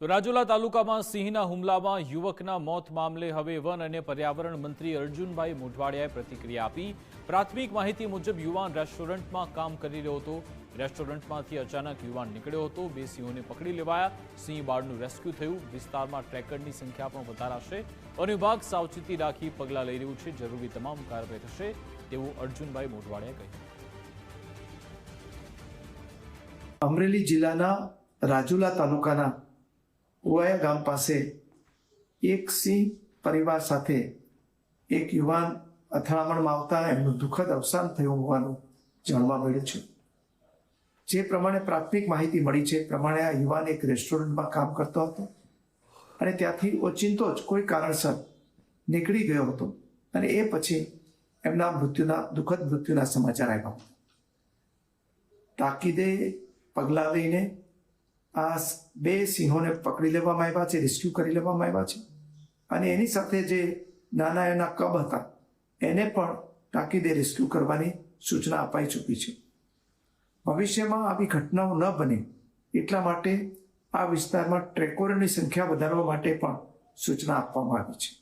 તો રાજુલા તાલુકામાં સિંહના હુમલામાં યુવકના મોત મામલે હવે વન અને પર્યાવરણ મંત્રી અર્જુનભાઈ મોઢવાડિયાએ પ્રતિક્રિયા આપી। પ્રાથમિક માહિતી મુજબ યુવાન રેસ્ટોરન્ટમાં કામ કરી રહ્યો હતો। રેસ્ટોરન્ટમાંથી અચાનક યુવાન નીકળ્યો હતો। બે સિંહોને પકડી લેવાયા। સિંહ બાળનું રેસ્ક્યુ થયું। વિસ્તારમાં ટ્રેકરની સંખ્યા પણ વધારાશે। વન વિભાગ સાવચેતી રાખી પગલાં લઈ રહ્યું છે। જરૂરી તમામ કાર્યવાહી થશે તેવું અર્જુનભાઈ મોઢવાડિયાએ કહ્યું। અમરેલી જિલ્લાના રાજુલા તાલુકાના ઓયા ગામ પાસે એક સિંહ પરિવાર સાથે એક યુવાન અથડામણમાં આવતા એમનું દુઃખદ અવસાન થયું હોવાનું જાણવા મળ્યું છે। જે પ્રમાણે પ્રાથમિક માહિતી મળી છે પ્રમાણે આ યુવાન એક રેસ્ટોરન્ટમાં કામ કરતો હતો અને ત્યાંથી ઓચિંતો જ કોઈ કારણસર નીકળી ગયો હતો અને એ પછી એમના દુઃખદ મૃત્યુના સમાચાર આવ્યા। તાકીદે પગલાં લઈને આ બે સિંહોને પકડી લેવામાં આવ્યા છે, રેસ્ક્યુ કરી લેવામાં આવ્યા છે અને એની સાથે જે નાના એના કબ હતા એને પણ તાકીદે રેસ્ક્યુ કરવાની સૂચના અપાઈ ચૂકી છે। ભવિષ્યમાં આવી ઘટનાઓ ન બને એટલા માટે આ વિસ્તારમાં ટ્રેકરોની સંખ્યા વધારવા માટે પણ સૂચના આપવામાં આવી છે।